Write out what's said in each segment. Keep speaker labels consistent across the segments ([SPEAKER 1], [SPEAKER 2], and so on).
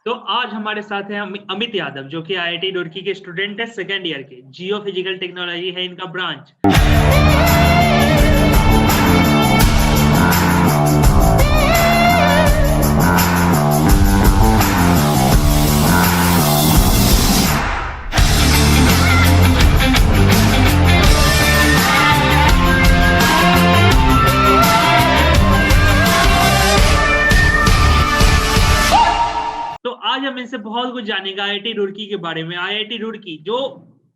[SPEAKER 1] तो आज हमारे साथ हैं अमित यादव, जो कि आईआईटी रुड़की के स्टूडेंट है, सेकंड ईयर के। जियो फिजिकल टेक्नोलॉजी है इनका ब्रांच। तो आज हम इनसे बहुत कुछ जानेंगे आईआईटी रुड़की के बारे में। आईआईटी रुड़की जो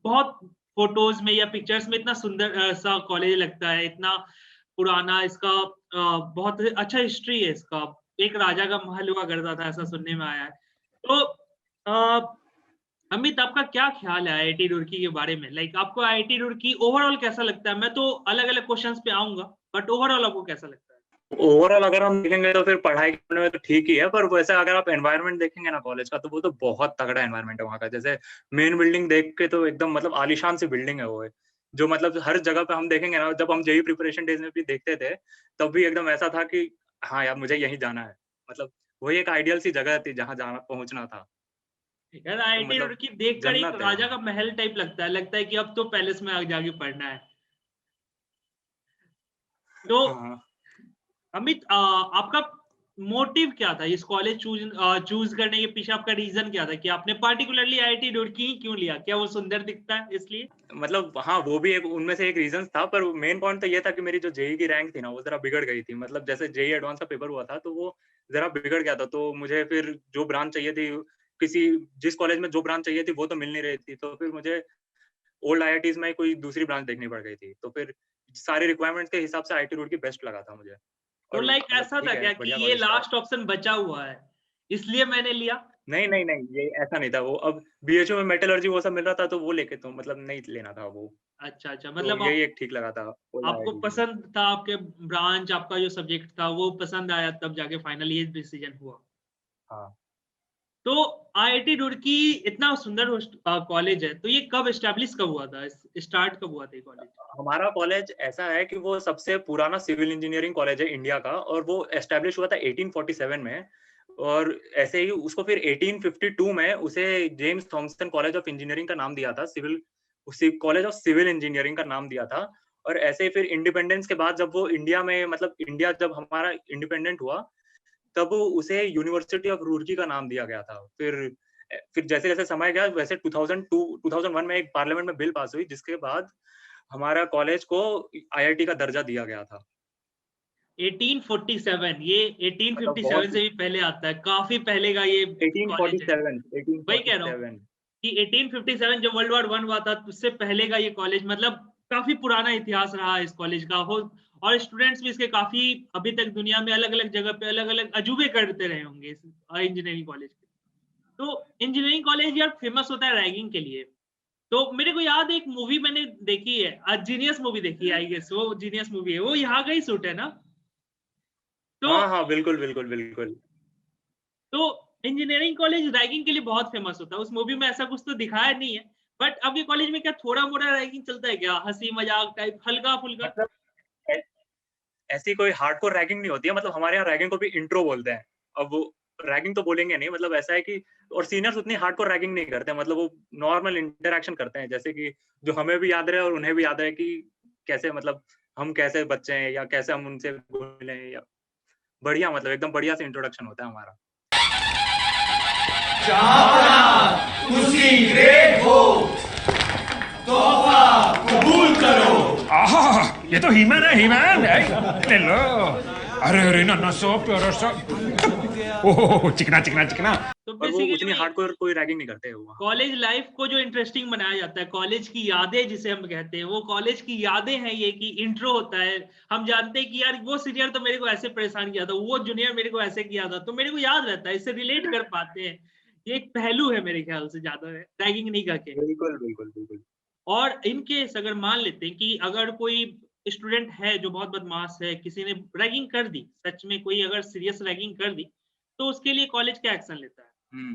[SPEAKER 1] बहुत फोटोज में या पिक्चर्स में इतना सुंदर सा कॉलेज लगता है, इतना पुराना, इसका बहुत अच्छा हिस्ट्री है इसका। एक राजा का महल हुआ करता था, ऐसा सुनने में आया है। तो अ, अमित, आपका क्या ख्याल है आईआईटी रुड़की के बारे में? लाइक आपको आईआईटी रुड़की ओवरऑल कैसा लगता है? मैं तो अलग अलग क्वेश्चंस पे आऊंगा, बट ओवरऑल आपको कैसा लगता है?
[SPEAKER 2] ओवरऑल अगर हम देखेंगे तो फिर पढ़ाई करने में तो ठीक ही है, पर वैसे अगर आप एनवायरनमेंट देखेंगे ना कॉलेज का, तो वो तो बहुत तगड़ा एनवायरनमेंट है वहाँ का। जैसे मेन बिल्डिंग देख के तो एकदम मतलब आलीशान सी बिल्डिंग है वो है, जो मतलब हर जगह पे हम देखेंगे ना। जब हम जेईई प्रिपरेशन डेज में भी देखते थे, तब भी एकदम ऐसा था कि हाँ यार, मुझे यहीं जाना है। मतलब वही एक आइडियल सी जगह थी जहाँ जाना पहुंचना था।
[SPEAKER 1] यार
[SPEAKER 2] तो
[SPEAKER 1] आईआईटी
[SPEAKER 2] मतलब
[SPEAKER 1] रुड़की देखकर एक
[SPEAKER 2] जन्नत है
[SPEAKER 1] राजा
[SPEAKER 2] वहाँ।
[SPEAKER 1] का महल टाइप लगता है कि अब तो पैलेस में आगे जाके पढ़ना है। तो
[SPEAKER 2] हाँ,
[SPEAKER 1] अमित, आपका मोटिव क्या था इस कॉलेज चूज करने के पीछे? आपका रीजन क्या था कि आपने पार्टिकुलरली आईआईटी रुड़की ही क्यों लिया? क्या वो सुंदर दिखता है इसलिए?
[SPEAKER 2] मतलब हाँ, वो भी एक उनमें से एक रीज़न था, पर मेन पॉइंट तो ये था कि मेरी जो जेईई की रैंक थी ना, वो ज़रा बिगड़ गई थी। मतलब जैसे जेईई एडवांस का पेपर हुआ था, तो वो ज़रा बिगड़ गया था, तो मुझे फिर जो ब्रांच चाहिए थी, किसी जिस कॉलेज में जो ब्रांच चाहिए थी, वो तो मिल नहीं रही थी। तो फिर मुझे ओल्ड आईआईटीज़ में कोई दूसरी ब्रांच देखनी पड़ गई थी। तो फिर सारे रिक्वायरमेंट्स के हिसाब से आईआईटी रुड़की बेस्ट लगा था मुझे।
[SPEAKER 1] तो
[SPEAKER 2] और
[SPEAKER 1] लाइक
[SPEAKER 2] मतलब
[SPEAKER 1] ऐसा
[SPEAKER 2] ठीक
[SPEAKER 1] था
[SPEAKER 2] है,
[SPEAKER 1] क्या कि
[SPEAKER 2] बढ़िया
[SPEAKER 1] ये
[SPEAKER 2] कॉलेज था।
[SPEAKER 1] लास्ट ऑप्शन बचा हुआ है इसलिए मैंने लिया?
[SPEAKER 2] नहीं, नहीं, नहीं, ये ऐसा नहीं था। वो अब बीएचयू में मेटलर्जी वो सब मिल रहा था, तो वो लेके तो मतलब नहीं लेना था वो।
[SPEAKER 1] अच्छा अच्छा,
[SPEAKER 2] तो
[SPEAKER 1] मतलब
[SPEAKER 2] यही एक ठीक लगा था ओल्ड
[SPEAKER 1] आपको
[SPEAKER 2] आईआईटीज़ में।
[SPEAKER 1] पसंद था, आपके ब्रांच, आपका जो सब्जेक्ट था वो पसंद आया, तब जाके फाइनली ये डिसीजन हुआ।
[SPEAKER 2] हाँ।
[SPEAKER 1] तो आईआईटी रुड़की इतना सुंदर कॉलेज है, तो ये कब एस्टेब्लिश कब हुआ था? स्टार्ट कब हुआ था ये कॉलेज?
[SPEAKER 2] हमारा कॉलेज ऐसा है कि वो सबसे पुराना सिविल इंजीनियरिंग कॉलेज है इंडिया का, और वो एस्टेब्लिश हुआ था 1847 में। और ऐसे ही उसको फिर 1852 में उसे James Thompson college of engineering का नाम दिया था। उसी कॉलेज ऑफ सिविल इंजीनियरिंग का नाम दिया था। और ऐसे ही फिर इंडिपेंडेंस के बाद जब वो इंडिया में, मतलब इंडिया जब हमारा इंडिपेंडेंट हुआ, तब उसे यूनिवर्सिटी ऑफ रुड़की का नाम दिया गया था। फिर जैसे-जैसे समय गया, वैसे 2002 2001 में एक पार्लियामेंट में बिल पास हुई, जिसके बाद हमारा कॉलेज को आईआईटी का दर्जा दिया गया था।
[SPEAKER 1] 1847, ये
[SPEAKER 2] मतलब
[SPEAKER 1] 1857
[SPEAKER 2] बहुत
[SPEAKER 1] से भी पहले आता है, काफी पहले का ये कॉलेज है।
[SPEAKER 2] 1847
[SPEAKER 1] वही कह रहा हूँ
[SPEAKER 2] 1847।
[SPEAKER 1] कि 1857 जब वर्ल्ड वॉर वन हुआ था, उससे पहले का ये कॉलेज, मतलब काफी पुराना इतिहास रहा इस कॉलेज का हो। और स्टूडेंट्स भी इसके काफी अभी तक दुनिया में अलग अलग जगह पे अलग अलग अजूबे करते रहे होंगे इस इंजीनियरिंग कॉलेज के। तो इंजीनियरिंग कॉलेज यार फेमस होता है रैगिंग के लिए। तो मेरे को याद है, एक मूवी मैंने देखी है, जीनियस मूवी देखी है, आई गेस वो जीनियस मूवी है, वो यहाँ का ही शूट है ना? तो
[SPEAKER 2] हाँ, हाँ, बिल्कुल, बिल्कुल, बिल्कुल।
[SPEAKER 1] तो इंजीनियरिंग कॉलेज रैगिंग के लिए बहुत फेमस होता है। उस मूवी में ऐसा कुछ तो दिखाया नहीं है, बट आपके कॉलेज में क्या थोड़ा-मोड़ा रैगिंग चलता है क्या? हँसी-मज़ाक टाइप हल्का-फुल्का?
[SPEAKER 2] मतलब ऐ ऐसी कोई हार्डकोर रैगिंग नहीं होती है। मतलब हमारे यहाँ रैगिंग को भी इंट्रो बोलते हैं। अब वो रैगिंग तो बोलेंगे नहीं, मतलब ऐसा है कि और सीनियर्स उतनी हार्डकोर रैगिंग नहीं करते हैं। मतलब वो नॉर्मल इंटरैक्शन करते हैं, जैसे कि जो हमें भी याद रहे और उन्हें भी याद रहे कि कैसे, मतलब हम कैसे बच्चे हैं या कैसे हम उनसे घुले, या बढ़िया, मतलब एकदम बढ़िया से इंट्रोडक्शन होता है हमारा।
[SPEAKER 3] जहां उसकी ग्रेट हो, तोहफा कबूल करो।
[SPEAKER 4] आहा, ये तो हीमैन है, हीमैन। ले लो। अरे अरे ना सो प्योर सो। ओह, चिकना चिकना चिकना।
[SPEAKER 1] तो
[SPEAKER 2] और वो
[SPEAKER 1] बेसिकली
[SPEAKER 2] उतनी
[SPEAKER 1] वही
[SPEAKER 2] हार्डकोर कोई रैगिंग नहीं करते वहाँ।
[SPEAKER 1] कॉलेज लाइफ को जो इंटरेस्टिंग बनाया जाता है, कॉलेज की यादें जिसे हम कहते हैं, वो कॉलेज की यादें हैं ये कि इंट्रो होता है। हम जानते हैं कि यार वो सीनियर तो मेरे को ऐसे परेशान किया था, वो जूनियर मेरे को ऐसे किया था, तो मेरे को याद रहता है, इससे रिलेट कर पाते हैं। ये एक पहलू है मेरे ख्याल से, ज़्यादा रैगिंग नहीं करके।
[SPEAKER 2] बिल्कुल, बिल्कुल, बिल्कुल।
[SPEAKER 1] और इन केस अगर मान लेते हैं कि अगर कोई स्टूडेंट है जो बहुत बदमाश है, किसी ने रैगिंग कर दी, सच में कोई अगर सीरियस रैगिंग कर दी, तो उसके लिए कॉलेज क्या एक्शन लेता है?
[SPEAKER 2] हुँ।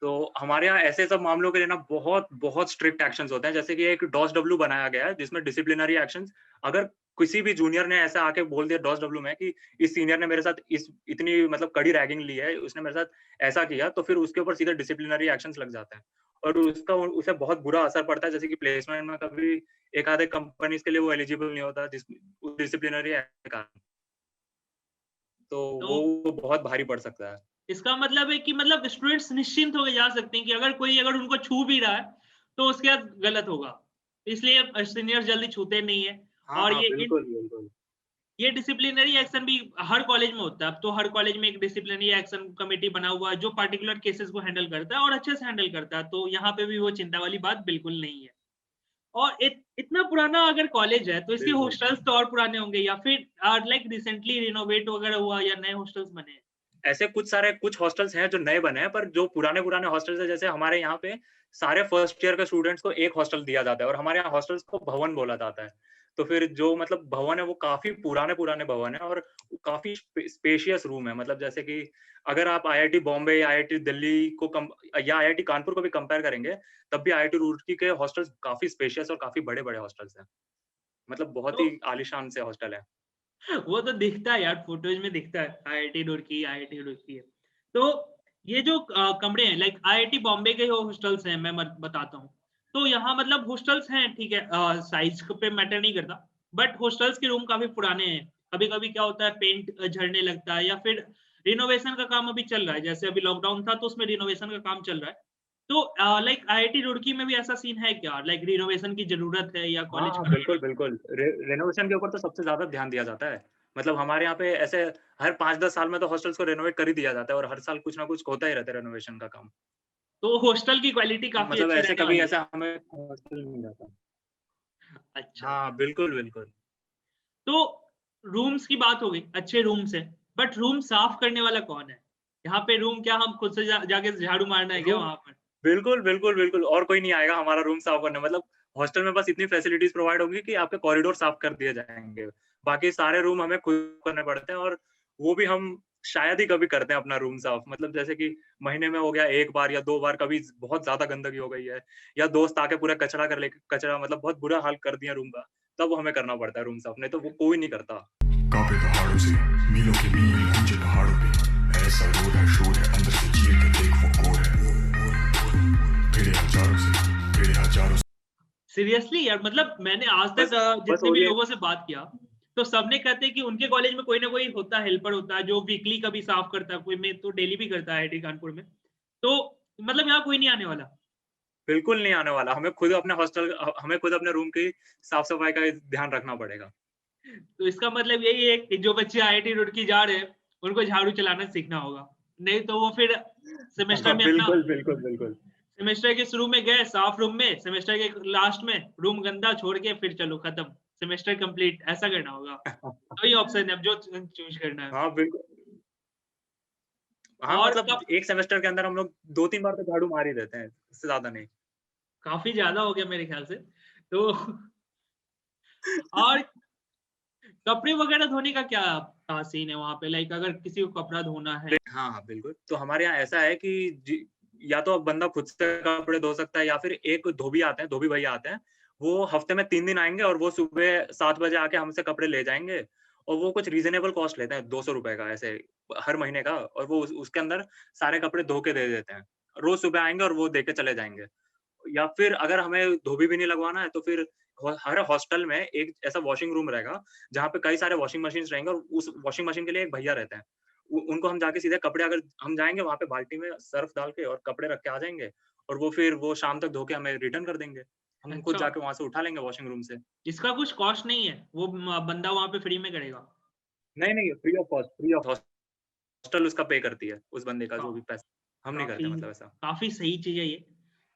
[SPEAKER 2] तो हमारे यहाँ ऐसे सब मामलों के लिए ना बहुत बहुत स्ट्रिक्ट एक्शंस होते हैं। जैसे कि एक डॉस डब्ल्यू बनाया गया है, जिसमें डिसिप्लिनरी एक्शंस, अगर किसी भी जूनियर ने ऐसा आके बोल दिया डॉस डब्ल्यू में कि इस सीनियर ने मेरे साथ इतनी मतलब कड़ी रैगिंग ली है, उसने मेरे साथ ऐसा किया, तो फिर उसके ऊपर सीधे डिसिप्लिनरी एक्शंस लग जाते हैं और उसका उसे बहुत बुरा असर पड़ता है। जैसे कि प्लेसमेंट में कभी एक आधे कंपनीज के लिए वो एलिजिबल नहीं होता जिस डिसिप्लिनरी एक्ट के कारण, तो
[SPEAKER 1] तो
[SPEAKER 2] वो बहुत भारी पड़ सकता है।
[SPEAKER 1] इसका मतलब है कि मतलब स्टूडेंट्स निश्चिंत होकर जा सकते हैं कि अगर उनको छू भी रहा है तो उसके बाद गलत होगा, इसलिए सीनियर्स जल्दी छूते नहीं है।
[SPEAKER 2] हाँ,
[SPEAKER 1] और
[SPEAKER 2] हाँ, बिल्कुल, बिल्कुल।
[SPEAKER 1] ये डिसिप्लिनरी एक्शन भी हर कॉलेज में होता है। अब तो हर कॉलेज में एक डिसिप्लिनरी एक्शन कमेटी बना हुआ है जो पार्टिकुलर केसेस को हैंडल करता है और अच्छे से हैंडल करता है, तो यहाँ पे भी वो चिंता वाली बात बिल्कुल नहीं है। और इतना पुराना अगर कॉलेज है तो इसके
[SPEAKER 2] बिल्कुल।
[SPEAKER 1] हॉस्टल्स तो और पुराने होंगे या फिर लाइक रिसेंटली रिनोवेट वगैरह हुआ या नए हॉस्टल्स बने हैं?
[SPEAKER 2] ऐसे कुछ हॉस्टल्स हैं जो नए बने हैं, पर जो पुराने हॉस्टल्स हैं, जैसे हमारे यहाँ पे सारे फर्स्ट ईयर के स्टूडेंट्स को एक हॉस्टल दिया जाता है और हमारे यहाँ हॉस्टल्स को भवन बोला जाता है। तो फिर जो मतलब भवन है वो काफ़ी पुराने भवन है और काफ़ी स्पेशियस रूम है। मतलब जैसे कि अगर आप आईआईटी बॉम्बे या आईआईटी दिल्ली को या आईआईटी कानपुर को भी कंपेयर करेंगे, तब भी आईआईटी रुड़की के हॉस्टल्स काफ़ी स्पेशियस और काफ़ी बड़े-बड़े हॉस्टल्स हैं। मतलब बहुत
[SPEAKER 1] तो
[SPEAKER 2] ही आलीशान से हॉस्टल है।
[SPEAKER 1] वो तो दिखता है यार, फोटोज में दिखता है आईआईटी रुड़की है। तो ये जो कमरे हैं लाइक आईआईटी बॉम्बे के हॉस्टल्स हैं, मैं बताता हूँ। तो यहाँ मतलब हॉस्टल्स हैं, ठीक है, साइज पे मैटर नहीं करता, बट हॉस्टल्स के रूम काफी पुराने हैं। कभी कभी क्या होता है, पेंट झड़ने लगता है या फिर रिनोवेशन का काम अभी चल रहा है। जैसे अभी लॉकडाउन था तो उसमें रिनोवेशन का काम चल रहा है। तो लाइक आईआईटी रुड़की में भी ऐसा सीन है क्या, लाइक रिनोवेशन की जरूरत है या
[SPEAKER 2] हाँ,
[SPEAKER 1] कॉलेज
[SPEAKER 2] हाँ,
[SPEAKER 1] पुराना
[SPEAKER 2] बिल्कुल, बिल्कुल। रेनोवेशन के ऊपर तो सबसे ज़्यादा ध्यान दिया जाता है। मतलब हमारे यहाँ पे ऐसे हर 5-10 साल में तो हॉस्टल्स को रेनोवेट कर ही दिया जाता है और हर साल कुछ ना कुछ होता ही रहता है रेनोवेशन का काम।
[SPEAKER 1] तो हॉस्टल की क्वालिटी काफी
[SPEAKER 2] मतलब
[SPEAKER 1] अच्छी
[SPEAKER 2] ऐसे
[SPEAKER 1] रहने
[SPEAKER 2] कभी
[SPEAKER 1] वाली है।
[SPEAKER 2] ऐसा हमें हॉस्टल मिल जाता।
[SPEAKER 1] अच्छा,
[SPEAKER 2] हाँ, बिल्कुल, बिल्कुल।
[SPEAKER 1] तो रूम्स की बात हो गई, अच्छे रूम्स हैं, बट रूम साफ करने वाला कौन है? यहाँ पे रूम क्या हम खुद से जाके झाड़ू मारना है क्या
[SPEAKER 2] रूम
[SPEAKER 1] वहाँ पर?
[SPEAKER 2] बिल्कुल, बिल्कुल, बिल्कुल और कोई नहीं आएगा हमारा रूम साफ करने। मतलब हॉस्टल में बस इतनी फैसिलिटीज़ प्रोवाइड होंगी कि आपके कॉरिडोर साफ कर दिए जाएँगे। बाकी सारे रूम हमें खुद करने पड़ते हैं और वो भी हम शायद ही कभी करते हैं अपना रूम साफ। मतलब जैसे कि महीने में हो गया 1 बार या 2 बार, कभी बहुत ज़्यादा गंदगी हो गई है या दोस्त आके पूरा कचरा मतलब बहुत बुरा हाल कर दिया रूम का, तब हमें करना पड़ता है रूम साफ, नहीं तो वो कोई नहीं करता।
[SPEAKER 3] कांपे पहाड़ों से मीलों की मील गूंजे पहाड़ों पे ऐसा रोड है शोर है अंदर से चीर के देख वो कोर है फिर हजारों से
[SPEAKER 1] सीरियसली यार, मतलब मैंने आज तक
[SPEAKER 2] बस
[SPEAKER 1] जितने भी
[SPEAKER 2] ओरिएंट
[SPEAKER 1] लोगों से बात किया, तो सबने कहते हैं कि उनके कॉलेज में कोई ना कोई होता है, हेल्पर होता है जो वीकली कभी साफ करता है, कोई में तो डेली भी करता है आईआईटी कानपुर में। तो मतलब यहाँ कोई नहीं आने वाला।
[SPEAKER 2] बिल्कुल नहीं आने वाला। हमें खुद अपने रूम की साफ-सफाई का ध्यान रखना पड़ेगा।
[SPEAKER 1] तो इसका मतलब यही है कि जो बच्चे आईआईटी रुड़की जा रहे हैं, उनको झाड़ू चलाना सीखना होगा। नहीं तो वो फिर सेमेस्टर
[SPEAKER 2] हाँ,
[SPEAKER 1] में अपना
[SPEAKER 2] बिल्कुल, बिल्कुल, बिल्कुल।
[SPEAKER 1] सेमेस्टर के शुरू में गए साफ रूम में, सेमेस्टर के लास्ट में रूम गंदा छोड़ के फिर चलो खत्म, सेमेस्टर कंप्लीट, ऐसा करना होगा। तो ये ऑप्शन है, अब जो चूज करना है।
[SPEAKER 2] हाँ, बिल्कुल। हाँ,
[SPEAKER 1] और
[SPEAKER 2] मतलब
[SPEAKER 1] कब,
[SPEAKER 2] एक सेमेस्टर के अंदर हम लोग 2-3 बार तो झाड़ू मार ही देते हैं, इससे ज़्यादा नहीं।
[SPEAKER 1] काफी ज्यादा हो गया मेरे ख्याल से। तो और कपड़े वगैरह धोने का क्या सीन है वहाँ पे, लाइक अगर किसी को कपड़ा धोना है?
[SPEAKER 2] हाँ, हाँ, बिल्कुल। तो हमारे यहाँ ऐसा है कि या तो बंदा खुद से कपड़े धो सकता है या फिर एक धोबी आते हैं, धोबी भैया आते हैं। वो हफ्ते में 3 दिन आएँगे और वो सुबह 7 बजे आके हमसे कपड़े ले जाएँगे और वो कुछ रीज़नेबल कॉस्ट लेते हैं, ₹200 का ऐसे हर महीने का, और वो उसके अंदर सारे कपड़े धो के दे देते हैं। रोज़ सुबह आएँगे और वो दे के चले जाएँगे। या फिर अगर हमें धोबी भी नहीं लगवाना है तो फिर हर हॉस्टल में एक ऐसा वॉशिंग रूम रहेगा, जहाँ पे कई सारे वॉशिंग मशीन्स रहेंगे और उस वॉशिंग मशीन के लिए एक भैया रहते हैं। उनको हम जाके सीधे कपड़े, अगर हम जाएँगे वहाँ पे बाल्टी में सर्फ़ डाल के और कपड़े रख के आ जाएँगे और वो फिर वो शाम तक धो के हमें रिटर्न कर देंगे। हम खुद
[SPEAKER 1] अच्छा,
[SPEAKER 2] जाके वहाँ से उठा लेंगे वॉशिंग रूम से।
[SPEAKER 1] इसका कुछ कॉस्ट नहीं है, वो बंदा वहाँ पे फ्री में करेगा?
[SPEAKER 2] नहीं, नहीं, free of cost, free of hostel उसका पे करती है, उस बंदे का
[SPEAKER 1] का,
[SPEAKER 2] जो भी पैसा। हम नहीं करते
[SPEAKER 1] काफी
[SPEAKER 2] मतलब ऐसा।
[SPEAKER 1] काफी सही चीज है ये,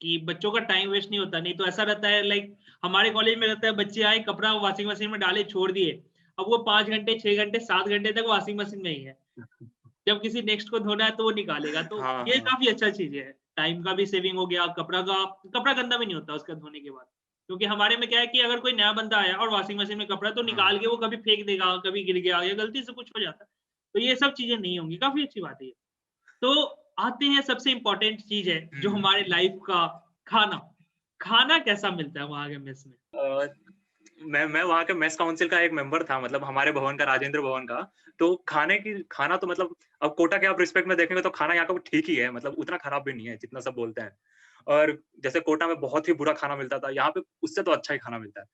[SPEAKER 1] कि बच्चों का टाइम वेस्ट नहीं होता। नहीं तो ऐसा रहता है लाइक हमारे कॉलेज में रहता है, बच्चे आए कपड़ा वॉशिंग मशीन में डाले छोड़ दिए, अब वो 5 घंटे 6 घंटे 7 घंटे तक वॉशिंग मशीन में ही है। जब किसी नेक्स्ट को धोना है तो वो निकालेगा, तो
[SPEAKER 2] हाँ,
[SPEAKER 1] ये
[SPEAKER 2] हाँ।
[SPEAKER 1] काफी अच्छा चीज है। टाइम का भी सेविंग हो गया, कपड़ा गंदा भी नहीं होता उसका धोने के बाद। क्योंकि हमारे में क्या है कि अगर कोई नया बंदा आया और वॉशिंग मशीन में कपड़ा, तो
[SPEAKER 2] हाँ।
[SPEAKER 1] निकाल के वो कभी फेंक देगा, कभी गिर गया या गलती से कुछ हो जाता है। तो ये सब चीजें नहीं होंगी, काफी अच्छी बात है ये। तो आते हैं, सबसे इम्पोर्टेंट चीज है जो
[SPEAKER 2] हुँ।
[SPEAKER 1] हमारे लाइफ का, खाना। खाना कैसा मिलता है वहाँ के मेस में?
[SPEAKER 2] अ, मैं वहाँ के मेस काउंसिल का एक मेंबर था, मतलब हमारे भवन का, राजेंद्र भवन का। तो खाना तो मतलब अब कोटा के आप रिस्पेक्ट में देखेंगे तो खाना यहाँ का ठीक ही है, मतलब उतना खराब भी नहीं है जितना सब बोलते हैं। और जैसे कोटा में बहुत ही बुरा खाना मिलता था, यहाँ पे उससे तो अच्छा ही खाना मिलता है।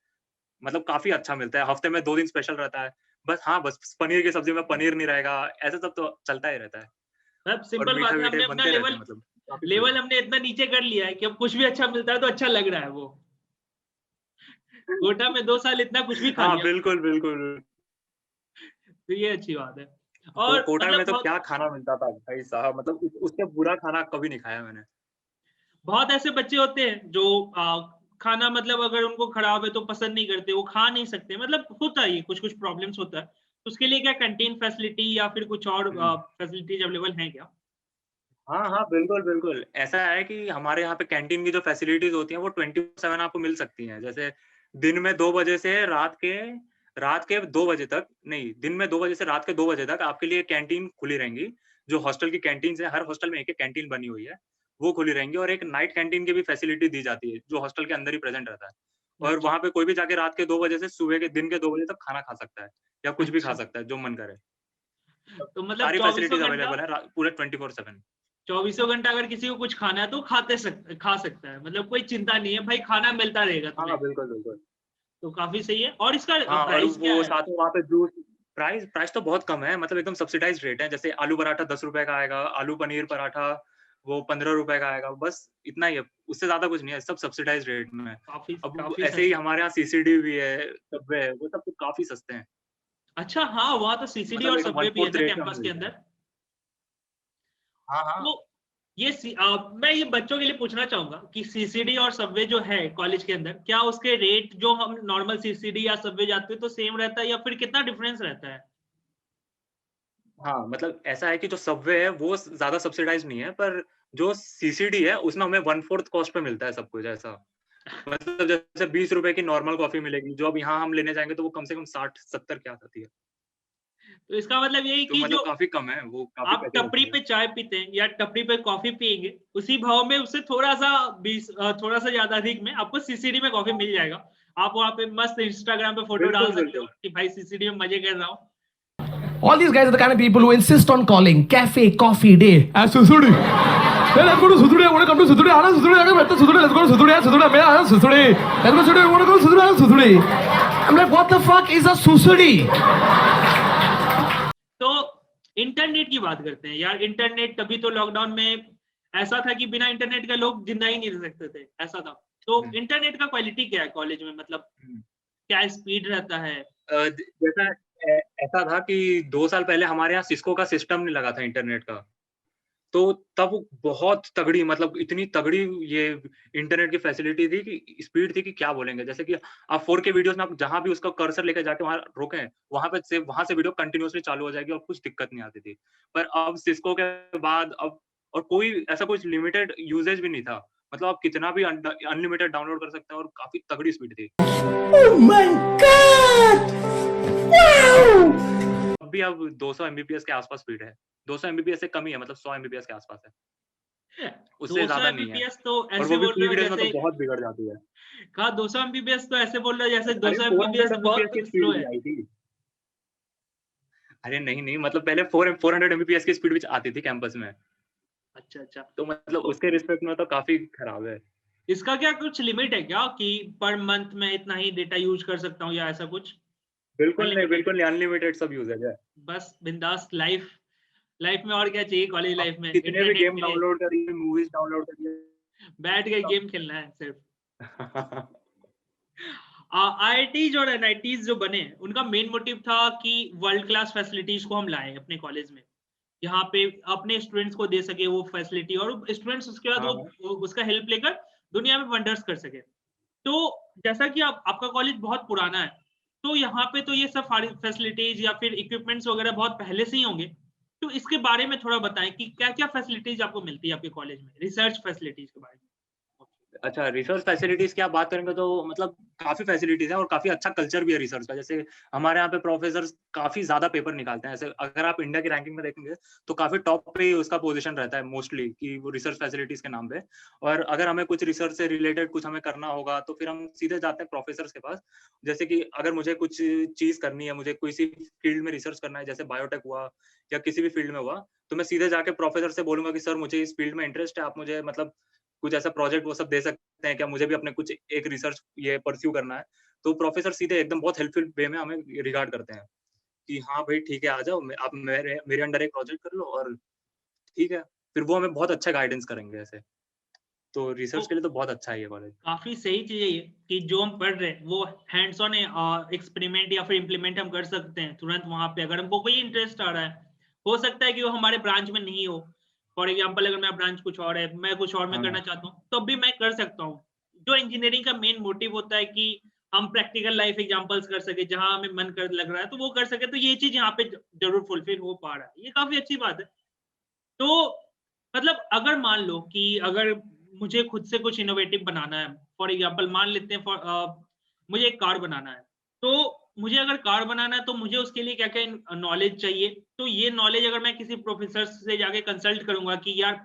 [SPEAKER 2] मतलब काफ़ी अच्छा मिलता है, हफ्ते में 2 दिन स्पेशल रहता है। बस हाँ, बस पनीर की सब्ज़ी में पनीर नहीं रहेगा, ऐसा सब तो चलता ही रहता है।
[SPEAKER 1] अब
[SPEAKER 2] और
[SPEAKER 1] सिंपल बात है,
[SPEAKER 2] मीठे-वीठे
[SPEAKER 1] हमने अपना
[SPEAKER 2] बनते रहते
[SPEAKER 1] लेवल
[SPEAKER 2] हैं, मतलब काफ़ी सही
[SPEAKER 1] लेवल
[SPEAKER 2] है।
[SPEAKER 1] हमने इतना नीचे कर लिया है कि अब कुछ भी अच्छा मिलता है तो अच्छा लग रहा है वो। कोटा में 2 साल इतना कुछ भी खा
[SPEAKER 2] हाँ,
[SPEAKER 1] लिया,
[SPEAKER 2] बिल्कुल, बिल्कुल।
[SPEAKER 1] तो ये अच्छी बात है।
[SPEAKER 2] को
[SPEAKER 1] और
[SPEAKER 2] कोटा में
[SPEAKER 1] मतलब
[SPEAKER 2] तो
[SPEAKER 1] बहुत
[SPEAKER 2] क्या खाना मिलता था भाई साहब, मतलब उससे बुरा खाना कभी नहीं खाया मैंने।
[SPEAKER 1] बहुत ऐसे बच्चे होते हैं जो खाना मतलब अगर उनको खराब है तो पसंद नहीं करते, वो खा नहीं सकते, मतलब होता है ये कुछ-कुछ प्रॉब्लम्स होता है। तो उसके लिए क्या कैंटीन फैसिलिटी या फिर कुछ और
[SPEAKER 2] हुँ।
[SPEAKER 1] फैसिलिटीज़ अवेलेबल हैं क्या?
[SPEAKER 2] हाँ, हाँ, बिल्कुल, बिल्कुल। ऐसा है कि हमारे यहाँ पे कैंटीन की जो फैसिलिटीज़ होती हैं, वो 24/7 आपको मिल सकती हैं। जैसे दिन में 2 बजे से रात के 2 बजे तक नहीं, दिन में 2 बजे से रात के 2 बजे तक आपके लिए कैंटीन खुली रहेंगी। जो हॉस्टल की कैंटीन्स हैं, हर हॉस्टल में एक-एक कैंटीन बनी हुई है, वो खुली रहेंगी और एक नाइट कैंटीन की भी फैसिलिटी दी जाती है, जो हॉस्टल के अंदर ही प्रेज़ेंट रहता है। और
[SPEAKER 1] अच्छा,
[SPEAKER 2] वहाँ पे कोई भी जाके रात के 2 बजे से सुबह के दिन के 2 बजे तक खाना खा सकता है या कुछ भी खा
[SPEAKER 1] अच्छा।
[SPEAKER 2] सकता है, जो मन करे।
[SPEAKER 1] तो मतलब
[SPEAKER 2] सारी
[SPEAKER 1] चौबीसों
[SPEAKER 2] फैसिलिटीज़
[SPEAKER 1] घंटा
[SPEAKER 2] अवेलेबल है पूरे 24/7।
[SPEAKER 1] चौबीसों घंटा अगर किसी को कुछ खाना है तो खा सकता है। मतलब कोई चिंता नहीं है, भाई खाना मिलता रहेगा
[SPEAKER 2] हाँ,
[SPEAKER 1] तुम्हें,
[SPEAKER 2] बिल्कुल, बिल्कुल।
[SPEAKER 1] तो काफ़ी सही है। और इसका
[SPEAKER 2] हाँ, और
[SPEAKER 1] प्राइस क्या
[SPEAKER 2] वो
[SPEAKER 1] है?
[SPEAKER 2] साथ में वहाँ पे जूस प्राइस प्राइस तो बहुत कम है, मतलब एकदम सब्सिडाइज़्ड रेट है। जैसे आलू पराठा ₹10 का आएगा, आलू पनीर पराठा वो ₹15 का आएगा, बस इतना ही है, उससे ज़्यादा कुछ नहीं है, सब सब्सिडाइज़्ड रेट में है।
[SPEAKER 1] काफ़ी
[SPEAKER 2] अब
[SPEAKER 1] काफ़ी
[SPEAKER 2] ऐसे ही
[SPEAKER 1] सस्ता।
[SPEAKER 2] हमारे यहाँ सीसीडी भी है, सबवे है, वो सब तो काफ़ी सस्ते हैं।
[SPEAKER 1] अच्छा हाँ, वहाँ तो सीसीडी
[SPEAKER 2] मतलब
[SPEAKER 1] और
[SPEAKER 2] एक
[SPEAKER 1] सबवे भी है
[SPEAKER 2] 1/4
[SPEAKER 1] ना
[SPEAKER 2] रेट में हमें
[SPEAKER 1] कैंपस के
[SPEAKER 2] मिलता है।
[SPEAKER 1] अंदर?
[SPEAKER 2] हाँ, हाँ।
[SPEAKER 1] तो मैं ये बच्चों के लिए पूछना चाहूँगा कि सीसीडी और सबवे जो है कॉलेज के अंदर, क्या उसके रेट जो हम नॉर्मल सीसीडी या सबवे जाते हैं तो सेम रहता है या फिर कितना डिफरेंस रहता है?
[SPEAKER 2] हाँ, मतलब ऐसा है कि जो सबवे है वो ज़्यादा सब्सिडाइज़्ड नहीं है, पर जो सीसीडी है उसमें हमें 1/4 कॉस्ट पे मिलता है सब कुछ ऐसा। मतलब जैसे ₹20 की नॉर्मल कॉफ़ी मिलेगी, जो अब यहाँ हम लेने जाएँगे तो वो कम से कम 60-70 की आ जाती है।
[SPEAKER 1] तो इसका मतलब यही
[SPEAKER 2] तो
[SPEAKER 1] कि
[SPEAKER 2] मतलब
[SPEAKER 1] जो
[SPEAKER 2] काफ़ी कम है, वो काफ़ी
[SPEAKER 1] आप
[SPEAKER 2] पैसे
[SPEAKER 1] टपरी
[SPEAKER 2] बचेंगे।
[SPEAKER 1] पे चाय पीते हैं या टपरी पे कॉफ़ी पिएँगे, उसी भाव में उससे थोड़ा-सा ज़्यादा अधिक में आपको सीसीडी में कॉफ़ी मिल जाएगा। आप वहाँ पे मस्त इंस्टाग्राम पे फ़ोटो डाल
[SPEAKER 2] बिल्कुल,
[SPEAKER 1] सकते हो
[SPEAKER 2] बिल्कुल।
[SPEAKER 1] कि भाई सीसीडी में मज़े कर रहा हूँ।
[SPEAKER 5] All these guys are the kind of people who insist on calling cafe coffee day as Susudi. Hey, let's go to Susudi. I want to come to Susudi. Anna Susudi. I want to Susudi. Let's go to Susudi. Susudi. May I Susudi? Let's go to Susudi. I want to go to Susudi. Susudi. I'm like, what the fuck is a Susudi?
[SPEAKER 1] तो internet की बात करते हैं यार। Internet तभी तो lockdown में ऐसा था कि बिना इंटरनेट का लोग जिंदा ही नहीं रह सकते थे, ऐसा था। तो
[SPEAKER 2] हुँ,
[SPEAKER 1] इंटरनेट का क्वालिटी क्या है कॉलेज में, मतलब
[SPEAKER 2] हुँ।
[SPEAKER 1] क्या स्पीड रहता है?
[SPEAKER 2] ज जैसा ऐसा था कि 2 साल पहले हमारे यहाँ सिस्को का सिस्टम नहीं लगा था इंटरनेट का। तो तब बहुत तगड़ी, मतलब इतनी तगड़ी ये इंटरनेट की फैसिलिटी थी कि स्पीड थी कि क्या बोलेंगे। जैसे कि आप 4K वीडियोज़ में आप जहाँ भी उसका कर्सर लेके जाके वहाँ रोकें, वहाँ से वीडियो कंटीन्यूअसली चालू हो जाएगी और कुछ दिक्कत नहीं आती थी। पर अब सिस्को के बाद अब और कोई ऐसा कुछ लिमिटेड यूसेज भी नहीं था। मतलब आप कितना भी अनलिमिटेड डाउनलोड कर सकते हैं और काफ़ी तगड़ी स्पीड थी।
[SPEAKER 5] Oh my god! Wow!
[SPEAKER 2] अब 200 एमबीपीएस के आस-पास स्पीड है। 200 एमबीपीएस से कम ही है, मतलब 100 एमबीपीएस के आस-पास है। उससे
[SPEAKER 1] 200
[SPEAKER 2] ज़्यादा नहीं है
[SPEAKER 1] एमबीपीएस तो
[SPEAKER 2] और
[SPEAKER 1] ऐसे
[SPEAKER 2] वो भी
[SPEAKER 1] बोल रहे हो
[SPEAKER 2] पीक डेज़ में तो
[SPEAKER 1] जैसे,
[SPEAKER 2] बहुत बिगड़ जाती है।
[SPEAKER 1] कहा 200 एमबीपीएस तो ऐसे बोल रहे हो जैसे
[SPEAKER 2] अरे
[SPEAKER 1] 200
[SPEAKER 2] 400
[SPEAKER 1] एमबीपीएस
[SPEAKER 2] एमबीपीएस
[SPEAKER 1] बहुत
[SPEAKER 2] की
[SPEAKER 1] स्लो
[SPEAKER 2] स्पीड भी
[SPEAKER 1] है।
[SPEAKER 2] आई थी। अरे नहीं, नहीं, मतलब पहले 400 एमबीपीएस की स्पीड भी आती थी कैंपस में।
[SPEAKER 1] अच्छा, अच्छा।
[SPEAKER 2] तो मतलब
[SPEAKER 1] तो
[SPEAKER 2] उसके रिस्पेक्ट में तो काफ़ी खराब है।
[SPEAKER 1] इसका क्या कुछ लिमिट है क्या कि पर मंथ में इतना ही डेटा यूज़ कर सकता हूँ या ऐसा कुछ? अनलिमिटेड?
[SPEAKER 2] बिल्कुल नहीं, अनलिमिटेड सब यूसेज है।
[SPEAKER 1] बस बिंदास लाइफ़ लाइफ़ में और क्या चाहिए कॉलेज
[SPEAKER 2] आप
[SPEAKER 1] लाइफ़ में?
[SPEAKER 2] कितने भी
[SPEAKER 1] इंटरनेट
[SPEAKER 2] गेम
[SPEAKER 1] मिले,
[SPEAKER 2] डाउनलोड करिए, मूवीज़ डाउनलोड करिए,
[SPEAKER 1] बैठ के
[SPEAKER 2] सब
[SPEAKER 1] गेम खेलना है सिर्फ़। आईआईटीज़ और एनआईटीज़ जो बने, उनका मेन मोटिव था कि वर्ल्ड क्लास फैसिलिटीज़ को हम लाएँ अपने कॉलेज में। यहाँ पे अपने स्टूडेंट्स को दे सके वो फैसिलिटी और स्टूडेंट्स उसके बाद
[SPEAKER 2] हाँ, हाँ।
[SPEAKER 1] वो उसका हेल्प लेकर दुनिया में वंडर्स कर सके। तो जैसा कि आपका कॉलेज बहुत पुराना है, तो यहाँ पे तो ये सब सारी फैसिलिटीज़ या फिर इक्विपमेंट्स वगैरह बहुत पहले से ही होंगे। तो इसके बारे में थोड़ा बताएँ कि क्या-क्या फैसिलिटीज़ आपको मिलती है आपके कॉलेज में? रिसर्च फैसिलिटीज़ के बारे में?
[SPEAKER 2] अच्छा, रिसर्च फैसिलिटीज की आप बात करेंगे तो मतलब काफी फैसिलिटीज है और काफी अच्छा कल्चर भी है रिसर्च का। जैसे हमारे यहाँ पे प्रोफेसर काफी ज्यादा पेपर निकालते हैं। ऐसे अगर आप इंडिया की रैंकिंग में देखेंगे तो काफी टॉप पे ही उसका पोजीशन रहता है मोस्टली, कि वो रिसर्च फैसिलिटीज के नाम पे। और अगर हमें कुछ रिसर्च से रिलेटेड कुछ हमें करना होगा तो फिर हम सीधे जाते हैं प्रोफेसर के पास। जैसे कि अगर मुझे कुछ चीज करनी है, मुझे किसी फील्ड में रिसर्च करना है, जैसे बायोटेक हुआ या किसी भी फील्ड में हुआ, तो मैं सीधे जाके प्रोफेसर से बोलूंगा कि सर मुझे इस फील्ड में इंटरेस्ट है, आप मुझे मतलब कुछ ऐसा प्रोजेक्ट वो सब दे सकते हैं क्या, मुझे भी अपने कुछ एक रिसर्च ये परस्यू करना है। तो प्रोफेसर सीधे एकदम बहुत हेल्पफुल वे में हमें रिगार्ड करते हैं कि हाँ भाई ठीक है, आ जाओ, आप मेरे मेरे अंडर एक प्रोजेक्ट कर लो और ठीक है। फिर वो हमें बहुत अच्छा गाइडेंस करेंगे ऐसे। तो
[SPEAKER 1] तो
[SPEAKER 2] रिसर्च के लिए तो बहुत अच्छा है ये कॉलेज।
[SPEAKER 1] काफी सही चीज है ये कि जो हम पढ़ रहे हैं वो हैंड्स ऑन एक्सपेरिमेंट या फिर इम्प्लीमेंट हम कर सकते हैं तुरंत वहां पे, अगर हमको कोई इंटरेस्ट आ रहा है। हो सकता है कि वो हमारे ब्रांच में नहीं हो। फॉर एग्जाम्पल अगर मेरा ब्रांच कुछ और है, मैं कुछ और में
[SPEAKER 2] हाँ,
[SPEAKER 1] करना चाहता हूँ, तो भी मैं कर सकता हूँ। जो इंजीनियरिंग का मेन मोटिव होता है कि हम प्रैक्टिकल लाइफ एग्जाम्पल्स कर सके, जहां हमें मन कर लग रहा है तो वो कर सके, तो ये चीज यहाँ पे जरूर फुलफिल हो पा रहा है, ये काफी अच्छी बात है। तो मतलब अगर मान लो कि अगर मुझे खुद से कुछ इनोवेटिव बनाना है, फॉर एग्जांपल मान लेते हैं मुझे एक कार बनाना है। तो मुझे अगर कार बनाना है तो मुझे उसके लिए क्या-क्या नॉलेज चाहिए। तो ये नॉलेज अगर मैं किसी प्रोफेसर से जाके कंसल्ट करूँगा कि यार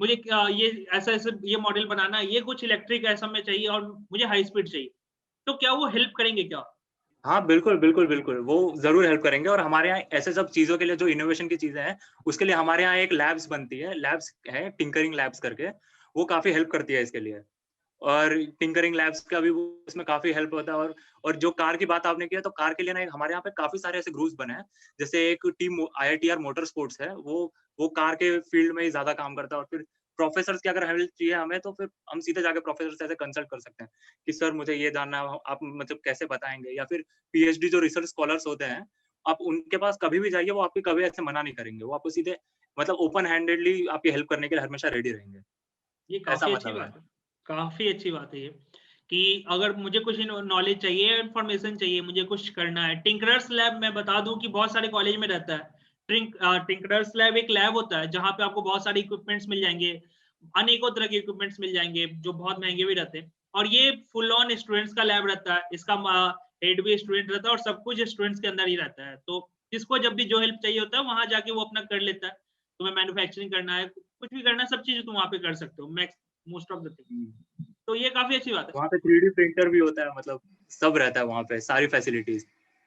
[SPEAKER 1] मुझे ये ऐसा-ऐसा ये मॉडल बनाना है, ये कुछ इलेक्ट्रिक ऐसा में चाहिए और मुझे हाई स्पीड चाहिए। तो क्या वो हेल्प करेंगे क्या?
[SPEAKER 2] हाँ, बिल्कुल, बिल्कुल, बिल्कुल। वो ज़रूर हेल्प करेंगे और हमारे यहाँ ऐसे सब चीज़ों के लिए जो इनोवेशन की चीज़ें हैं, उसके लिए हमारे यहाँ एक लैब्स बनती है, लैब्स है टिंकरिंग लैब्स करके, वो काफ़ी हेल्प करती है इसके लिए। और टिंकरिंग लैब्स का भी वो उसमें काफ़ी हेल्प होता है। और जो कार की बात आपने की है, तो कार के लिए ना एक हमारे यहाँ पे काफ़ी सारे ऐसे ग्रुप्स बने हैं। जैसे एक टीम आईआईटीआर मोटर स्पोर्ट्स है, वो कार के फील्ड में ही ज़्यादा काम करता है। और फिर प्रोफेसर्स की अगर हेल्प चाहिए हमें, तो फिर हम सीधे जाके प्रोफेसर से ऐसे कंसल्ट कर सकते हैं कि सर मुझे ये जानना है, आप मतलब कैसे बताएँगे? या फिर पीएचडी जो रिसर्च स्कॉलर्स होते हैं, आप उनके पास कभी भी जाइए, वो आपको कभी ऐसे मना नहीं करेंगे। वो आपको सीधे मतलब ओपन हैंडेडली आपकी हेल्प करने के लिए हमेशा रेडी रहेंगे।
[SPEAKER 1] ये
[SPEAKER 2] ऐसा
[SPEAKER 1] काफ़ी अच्छी
[SPEAKER 2] मतलब है।
[SPEAKER 1] बात है। काफ़ी अच्छी बात है ये, कि अगर मुझे कुछ नॉलेज चाहिए, इन्फॉर्मेशन चाहिए, मुझे कुछ करना है। टिंकरर्स लैब मैं बता दूँ कि बहुत सारे कॉलेज में रहता है। टिंकरर्स लैब एक लैब होता है, जहाँ पे आपको बहुत सारे इक्विपमेंट्स मिल जाएँगे। अनेकों तरह के इक्विपमेंट्स मिल जाएँगे, जो बहुत महँगे भी रहते हैं। और ये फुल ऑन स्टूडेंट्स का लैब रहता है। इसका हेड भी स्टूडेंट रहता है और सब कुछ स्टूडेंट्स के अंदर ही रहता है। तो जिसको जब भी जो हेल्प चाहिए होता है, वहाँ जाके वो अपना कर लेता है। तुम्हें मैन्युफैक्चरिंग करना है, कुछ भी करना है, सब चीज़ तुम वहाँ पे कर सकते हो। Most of the thing.
[SPEAKER 2] Hmm.
[SPEAKER 1] तो ये काफ़ी अच्छी बात
[SPEAKER 2] वहाँ पे 3D प्रिंटर भी होता है, मतलब सब रहता है वहाँ पे, सारी फैसिलिटीज़।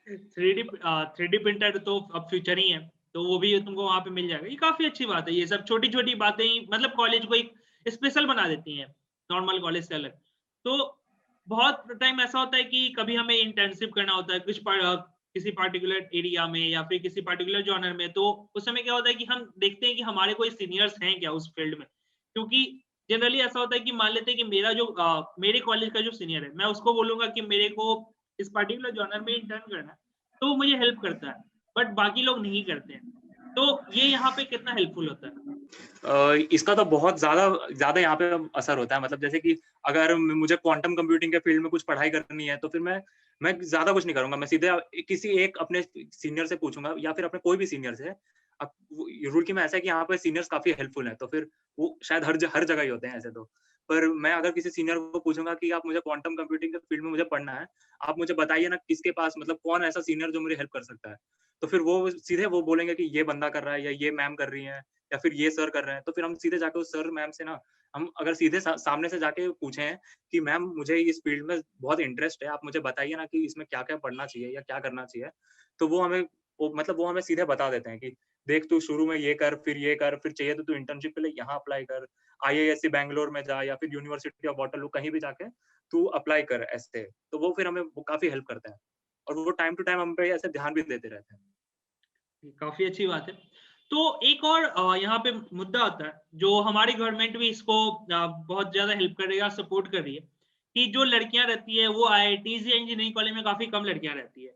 [SPEAKER 1] है। 3D प्रिंटर तो अब फ्यूचर ही है, तो वो भी तुमको वहाँ पे मिल जाएगा। ये काफ़ी अच्छी बात है। ये सब छोटी-छोटी बातें ही मतलब कॉलेज को एक स्पेशल बना देती हैं, नॉर्मल कॉलेज से अलग। तो बहुत टाइम ऐसा होता है कि कभी हमें इंटर्नशिप करना होता है किसी पार्टिकुलर एरिया में या फिर किसी पार्टिकुलर जॉनर में, तो उस समय क्या होता है कि हम देखते हैं कि हमारे कोई सीनियर्स हैं क्या उस फील्ड में। क्योंकि जनरली ऐसा होता है कि मान लेते हैं कि मेरे कॉलेज का जो सीनियर है, मैं उसको बोलूँगा कि मेरे को इस पार्टिकुलर जॉनर में इंटर्न करना है, तो वो मुझे हेल्प करता है, बट बाकी लोग नहीं करते हैं। तो ये यहाँ पे कितना हेल्पफुल होता है।
[SPEAKER 2] इसका तो बहुत ज़्यादा यहाँ पे असर होता है। मतलब जैसे कि अगर मुझे क्वांटम कंप्यूटिंग के फील्ड में कुछ पढ़ाई करनी है, तो फिर मैं ज़्यादा कुछ नहीं करूँगा। मैं सीधे किसी एक अपने सीनियर से पूछूँगा या फिर अपने कोई भी सीनियर से। अब वो रुड़की में ऐसा है कि यहाँ पे सीनियर्स काफ़ी हेल्पफुल हैं, तो फिर वो शायद हर जगह ही होते हैं ऐसे तो। पर मैं अगर किसी सीनियर को पूछूँगा कि आप मुझे क्वांटम कंप्यूटिंग के फील्ड में मुझे पढ़ना है, आप मुझे बताइए ना किसके पास मतलब कौन ऐसा सीनियर जो मेरी हेल्प कर सकता है। तो फिर वो सीधे वो बोलेंगे कि ये बंदा कर रहा है या ये मैम कर रही हैं या फिर ये सर कर रहे हैं, तो फिर हम सीधे जाके उस सर मैम से ना, हम अगर सीधे सामने से जाके पूछें कि मैम मुझे इस फील्ड में बहुत इंटरेस्ट है, आप मुझे बताइए ना कि इसमें क्या-क्या पढ़ना चाहिए या क्या करना चाहिए। तो वो हमें सीधे बता देते हैं कि देख तू शुरू में ये कर, फिर चाहिए तो तू इंटर्नशिप के लिए यहाँ अप्लाई कर, आईआईएससी बैंगलोर में जा या फिर यूनिवर्सिटी ऑफ वाटरलू कहीं भी जाके तू अप्लाई कर ऐसे। तो वो फिर हमें वो काफ़ी हेल्प करते हैं और वो टाइम टू टाइम हम पे ऐसे ध्यान भी देते रहते हैं।
[SPEAKER 1] काफ़ी अच्छी बात है। तो एक और यहाँ पे मुद्दा आता है, जो हमारी गवर्नमेंट भी इसको बहुत ज़्यादा हेल्प कर रही है, सपोर्ट कर रही है, कि जो लड़कियाँ रहती हैं, वो आईआईटीज़ या इंजीनियरिंग कॉलेज में काफ़ी कम लड़कियाँ रहती हैं।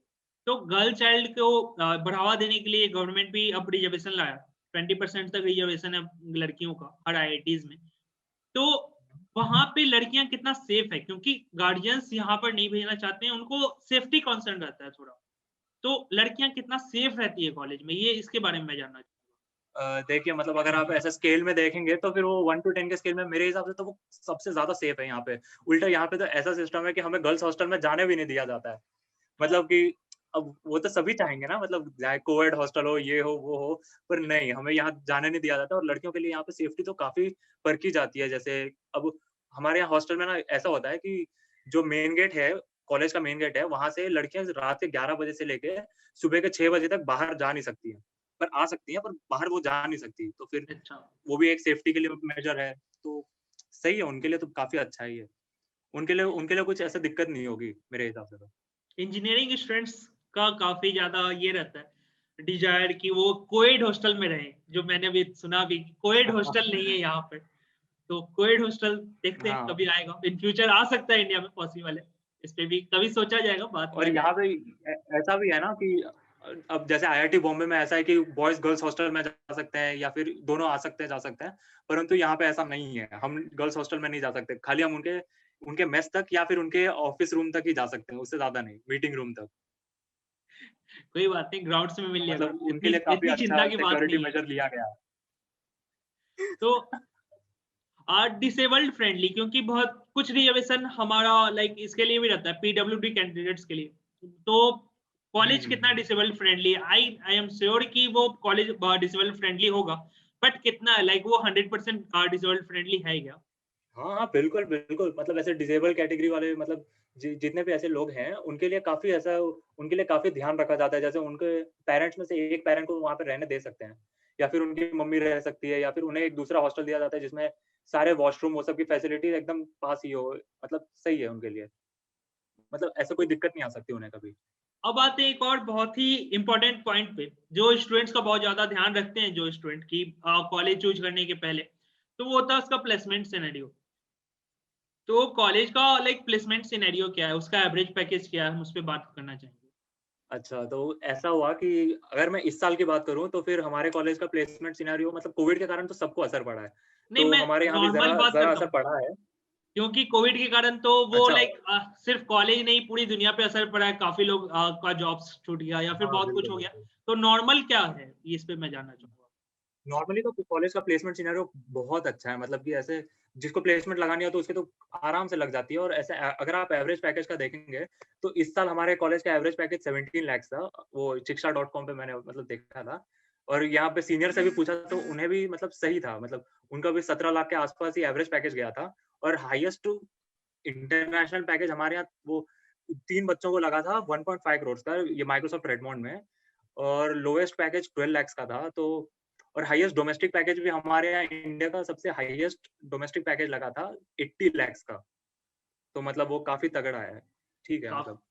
[SPEAKER 1] तो गर्ल चाइल्ड को बढ़ावा देने के लिए गवर्नमेंट भी अब रिजर्वेशन लाया। 20% तक रिजर्वेशन है लड़कियों का हर आईआईटीज़ में। तो वहाँ पे लड़कियाँ कितना सेफ है, क्योंकि गार्डियंस यहाँ पर नहीं भेजना चाहते हैं, उनको सेफ्टी कंसर्न रहता है थोड़ा। तो लड़कियाँ कितना सेफ रहती है कॉलेज में, ये इसके बारे में मैं जानना चाहूँगा?
[SPEAKER 2] देखिए मतलब अगर आप ऐसे स्केल में देखेंगे तो फिर वो 1 to 10 के स्केल में मेरे हिसाब से तो वो सबसे ज्यादा सेफ है यहाँ पे। उल्टा यहाँ पे तो ऐसा सिस्टम है कि हमें गर्ल्स हॉस्टल में जाने भी नहीं दिया जाता है। मतलब कि अब वो तो सभी चाहेंगे ना, मतलब चाहे कोएड हॉस्टल हो, ये हो, वो हो, पर नहीं, हमें यहाँ जाने नहीं दिया जाता और लड़कियों के लिए यहाँ पे सेफ्टी तो काफ़ी परखी जाती है। जैसे अब हमारे यहाँ हॉस्टल में ना ऐसा होता है कि जो मेन गेट है, कॉलेज का मेन गेट है, वहाँ से लड़कियाँ रात के 11 बजे से लेके सुबह के 6 बजे तक बाहर जा नहीं सकती हैं। पर आ सकती हैं, पर बाहर वो जा नहीं सकती। तो फिर
[SPEAKER 1] अच्छा,
[SPEAKER 2] वो भी एक सेफ्टी के लिए मेजर है, तो सही है उनके लिए, तो काफ़ी अच्छा है ये। उनके लिए कुछ ऐसा दिक्कत नहीं होगी मेरे हिसाब से तो।
[SPEAKER 1] इंजीनियरिंग स्टूडेंट्स का काफी ज्यादा ये रहता है डिजायर कि वो कोएड हॉस्टल में रहे, जो मैंने भी सुना भी कोएड हॉस्टल नहीं है यहाँ पे। तो कोएड हॉस्टल देखते हैं
[SPEAKER 2] हाँ।
[SPEAKER 1] कभी आएगा, इन फ्यूचर आ सकता है इंडिया में, पॉसिबल है। इस पे भी कभी सोचा जाएगा, बात
[SPEAKER 2] और
[SPEAKER 1] की
[SPEAKER 2] यहाँ
[SPEAKER 1] जाएगी।
[SPEAKER 2] पे ऐसा भी है ना कि अब जैसे आईआईटी बॉम्बे में ऐसा है कि बॉयज गर्ल्स हॉस्टल में जा सकते हैं या फिर दोनों आ सकते हैं, जा सकते हैं, परंतु यहाँ पे ऐसा नहीं है। हम गर्ल्स हॉस्टल में नहीं जा सकते, खाली हम उनके उनके मेस तक या फिर उनके ऑफिस रूम तक ही जा सकते हैं, उससे ज्यादा नहीं, मीटिंग रूम तक।
[SPEAKER 1] कोई बात नहीं, ग्राउंड्स में मिल
[SPEAKER 2] तो
[SPEAKER 1] जाएगा,
[SPEAKER 2] मतलब उनके
[SPEAKER 1] इतनी
[SPEAKER 2] लिए काफी
[SPEAKER 1] इतनी चिंता
[SPEAKER 2] अच्छा
[SPEAKER 1] की बात
[SPEAKER 2] सिक्योरिटी
[SPEAKER 1] नहीं है।
[SPEAKER 2] मेजर लिया गया है।
[SPEAKER 1] तो डिसेबल्ड फ्रेंडली, क्योंकि बहुत कुछ रिजर्वेशन हमारा लाइक इसके लिए भी रहता है, पीडब्ल्यूडी कैंडिडेट्स के लिए। तो कॉलेज कितना
[SPEAKER 2] hmm.
[SPEAKER 1] Disabled friendly, I am sure कि वो कॉलेज डिसेबल्ड फ्रेंडली होगा, बट कितना लाइक वो 100% डिसेबल्ड फ्रेंडली है क्या?
[SPEAKER 2] हाँ, हाँ, बिल्कुल, बिल्कुल। मतलब ऐसे डिसेबल कैटेगरी वाले, मतलब जितने भी ऐसे लोग हैं, उनके लिए काफ़ी ऐसा, उनके लिए काफ़ी ध्यान रखा जाता है। जैसे उनके पेरेंट्स में से एक पेरेंट को वहाँ पे रहने दे सकते हैं, या फिर उनकी मम्मी रह सकती है, या फिर उन्हें एक दूसरा हॉस्टल दिया जाता है जिसमें सारे वॉशरूम, वो सब की फैसिलिटीज़ एकदम पास ही हो। मतलब सही है उनके लिए। मतलब ऐसा कोई दिक्कत नहीं आ सकती उन्हें कभी।
[SPEAKER 1] अब आते हैं एक और बहुत ही इंपॉर्टेंट पॉइंट पे, जो स्टूडेंट्स का बहुत ज्यादा ध्यान रखते हैं, जो स्टूडेंट की कॉलेज चूज करने के पहले, तो वो होता है उसका प्लेसमेंट सिनेरियो। तो कॉलेज का लाइक प्लेसमेंट सिनेरियो क्या है, उसका एवरेज पैकेज क्या है, हम उस पे बात करना चाहेंगे।
[SPEAKER 2] अच्छा, तो ऐसा हुआ कि अगर मैं इस साल की बात करूँ, तो फिर हमारे कॉलेज का प्लेसमेंट सिनेरियो, मतलब कोविड के कारण तो सबको असर पड़ा है।
[SPEAKER 1] नहीं,
[SPEAKER 2] तो
[SPEAKER 1] मैं
[SPEAKER 2] हमारे यहाँ भी
[SPEAKER 1] नॉर्मल
[SPEAKER 2] ज़रा
[SPEAKER 1] बात
[SPEAKER 2] ज़रा
[SPEAKER 1] करता
[SPEAKER 2] असर
[SPEAKER 1] हूँ,
[SPEAKER 2] पड़ा है।
[SPEAKER 1] क्योंकि कोविड के कारण तो वो
[SPEAKER 2] अच्छा।
[SPEAKER 1] लाइक सिर्फ कॉलेज नहीं, पूरी दुनिया पे असर पड़ा है, काफी लोग का जॉब्स छूट गया या फिर
[SPEAKER 2] हाँ,
[SPEAKER 1] बहुत कुछ
[SPEAKER 2] बिल्कुल,
[SPEAKER 1] हो गया।
[SPEAKER 2] बिल्कुल।
[SPEAKER 1] तो नॉर्मल क्या है, इस पे मैं जानना चाहूंगा।
[SPEAKER 2] नॉर्मली तो कॉलेज का प्लेसमेंट सिनेरियो बहुत अच्छा है, मतलब कि ऐसे जिसको प्लेसमेंट लगानी हो तो उसके तो आराम से लग जाती है। और ऐसे अगर आप एवरेज पैकेज का देखेंगे, तो इस साल हमारे कॉलेज का एवरेज पैकेज 17 लाख था। वो शिक्षा.com पे मैंने मतलब देखा था। और यहाँ पे सीनियर से भी पूछा तो उन्हें भी मतलब सही था, मतलब उनका भी 17 लाख के आसपास ही एवरेज पैकेज गया था। और हाईएस्ट इंटरनेशनल पैकेज हमारे यहाँ वो 3 बच्चों को लगा था 1.5 करोड़ का, ये माइक्रोसॉफ्ट रेडमोंड में। और लोएस्ट पैकेज 12 लाख का था। तो और हाईएस्ट डोमेस्टिक पैकेज भी हमारे यहाँ इंडिया का सबसे हाईएस्ट डोमेस्टिक पैकेज लगा था 80 लाख का। तो मतलब वो काफ़ी तगड़ा है। ठीक है मतलब।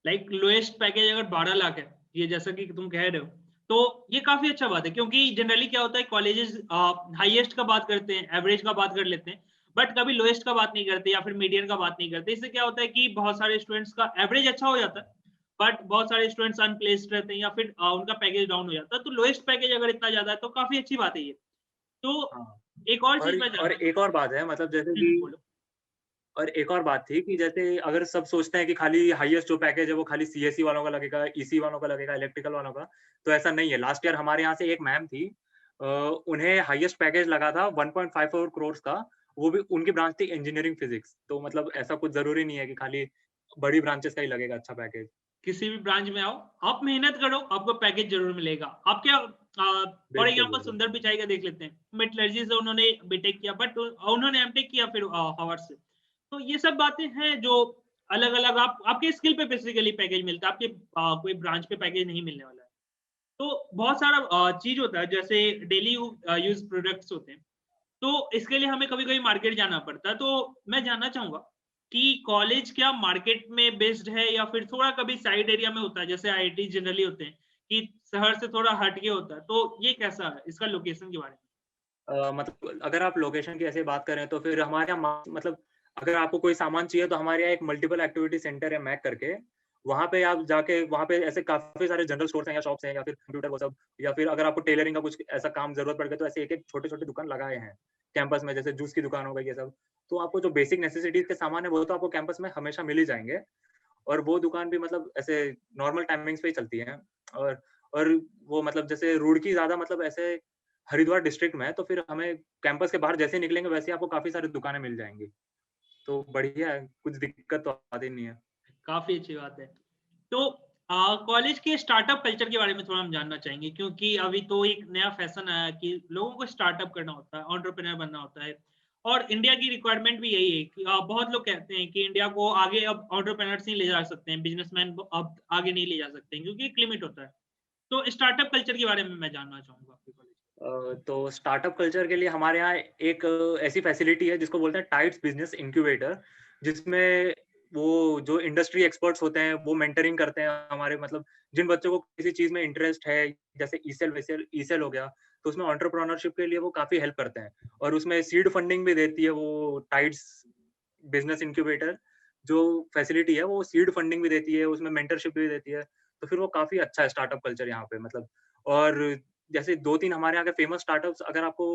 [SPEAKER 1] लाइक लोएस्ट पैकेज अगर 12 लाख है, ये जैसा कि तुम कह रहे हो, तो ये काफी अच्छा बात है, क्योंकि जनरली क्या होता है, कॉलेजेस हाईएस्ट का बात करते हैं, एवरेज का बात कर लेते हैं, बट कभी लोएस्ट का बात नहीं करते या फिर मीडियन का बात नहीं करते। इससे क्या होता है कि बहुत सारे स्टूडेंट्स का एवरेज अच्छा हो जाता है, बट बहुत सारे स्टूडेंट्स अनप्लेस्ड रहते हैं या फिर उनका पैकेज डाउन हो जाता है। तो लोएस्ट पैकेज अगर इतना ज्यादा है तो काफी अच्छी बात है ये। तो
[SPEAKER 2] हाँ।
[SPEAKER 1] एक और चीज मैं
[SPEAKER 2] और
[SPEAKER 1] जानना
[SPEAKER 2] एक और बात है, मतलब जैसे
[SPEAKER 1] चाहूँ।
[SPEAKER 2] कि
[SPEAKER 1] बोलो।
[SPEAKER 2] और एक और बात थी कि जैसे अगर सब सोचते हैं कि खाली हाईएस्ट जो पैकेज है वो खाली सीएसई वालों का लगेगा, ईसी वालों का लगेगा, इलेक्ट्रिकल वालों का, तो ऐसा नहीं है। लास्ट ईयर हमारे यहाँ से एक मैम थी, उन्हें हाईएस्ट पैकेज लगा था 1.54 करोड़ का। वो भी उनकी ब्रांच थी इंजीनियरिंग फिजिक्स। तो मतलब ऐसा कुछ जरूरी नहीं है कि खाली बड़ी ब्रांचेस का ही लगेगा अच्छा पैकेज।
[SPEAKER 1] किसी भी ब्रांच में आओ, आप मेहनत करो, आपको पैकेज जरूर मिलेगा। आप क्या फॉर
[SPEAKER 2] बिल्कुल,
[SPEAKER 1] एग्जांपल
[SPEAKER 2] बिल्कुल।
[SPEAKER 1] सुंदर पिचाई का देख लेते हैं, मेटलर्जी से उन्होंने बीटेक किया, बट उन्होंने एमटेक किया फिर हार्वर्ड से। तो ये सब बातें हैं जो अलग अलग आप आपके स्किल पे बेसिकली पैकेज मिलता है, आपके कोई ब्रांच पे पैकेज नहीं मिलने वाला है। तो बहुत सारा चीज होता है, जैसे डेली यूज प्रोडक्ट्स होते हैं, तो इसके लिए हमें कभी कभी मार्केट जाना पड़ता है। तो मैं जानना चाहूंगा कि कॉलेज क्या मार्केट में बेस्ड है या फिर थोड़ा कभी साइड एरिया में होता है, जैसे आईआईटी जनरली होते हैं कि शहर से थोड़ा हटके होता है। तो ये कैसा है, इसका लोकेशन के बारे में।
[SPEAKER 2] मतलब अगर आप लोकेशन की ऐसे बात करें तो फिर हमारे यहाँ मतलब अगर आपको कोई सामान चाहिए तो हमारे यहाँ एक मल्टीपल एक्टिविटी सेंटर है मैक करके। वहाँ पे आप जाके, वहाँ पे ऐसे काफ़ी सारे जनरल स्टोर्स हैं या शॉप्स हैं या फिर कंप्यूटर वो सब, या फिर अगर आपको टेलरिंग का कुछ ऐसा काम ज़रूरत पड़ गया तो ऐसे एक-एक छोटे-छोटे दुकान लगाए हैं कैंपस में, जैसे जूस की दुकान हो गई ये सब। तो आपको जो बेसिक नेसेसिटीज़ के सामान है वो तो आपको कैंपस में हमेशा मिल ही जाएँगे। और वो दुकान भी मतलब ऐसे नॉर्मल टाइमिंग्स पे ही चलती है। और और वो मतलब जैसे रुड़की ज़्यादा मतलब ऐसे हरिद्वार डिस्ट्रिक्ट में है, तो फिर हमें कैंपस के बाहर जैसे ही निकलेंगे वैसे ही आपको काफी सारी दुकानें मिल जाएंगी, तो बढ़िया है, कुछ दिक्कत तो आती नहीं है।
[SPEAKER 1] काफी अच्छी बात है। तो कॉलेज के स्टार्टअप कल्चर के बारे में थोड़ा हम जानना चाहेंगे, क्योंकि अभी तो एक नया फैशन आया कि लोगों को स्टार्टअप करना होता है, एंटरप्रेन्योर बनना होता है, और इंडिया की रिक्वायरमेंट भी यही है कि बहुत लोग कहते हैं कि इंडिया को आगे अब एंटरप्रेन्योर्स नहीं ले जा सकते हैं, बिजनेसमैन अब आगे नहीं ले जा सकते हैं, क्योंकि एक लिमिट होता है। तो स्टार्टअप कल्चर के बारे में मैं जानना चाहूंगा आपके कॉलेज।
[SPEAKER 2] तो स्टार्टअप कल्चर के लिए हमारे यहाँ एक ऐसी फैसिलिटी है जिसको बोलते हैं टाइट्स बिजनेस इंक्यूबेटर, जिसमें वो जो इंडस्ट्री एक्सपर्ट्स होते हैं वो मेंटरिंग करते हैं हमारे, मतलब जिन बच्चों को किसी चीज में इंटरेस्ट है, जैसे ईसेल हो गया, तो उसमें एंटरप्रेन्योरशिप के लिए वो काफी हेल्प करते हैं, और उसमें सीड फंडिंग भी देती है वो टाइट्स बिजनेस इंक्यूबेटर। जो फैसिलिटी है वो सीड फंडिंग भी देती है, उसमें मेंटरशिप भी देती है, तो फिर वो काफी अच्छा है स्टार्टअप कल्चर यहाँ पे, मतलब। और जैसे 2-3 हमारे यहाँ के फेमस स्टार्टअप्स अगर आपको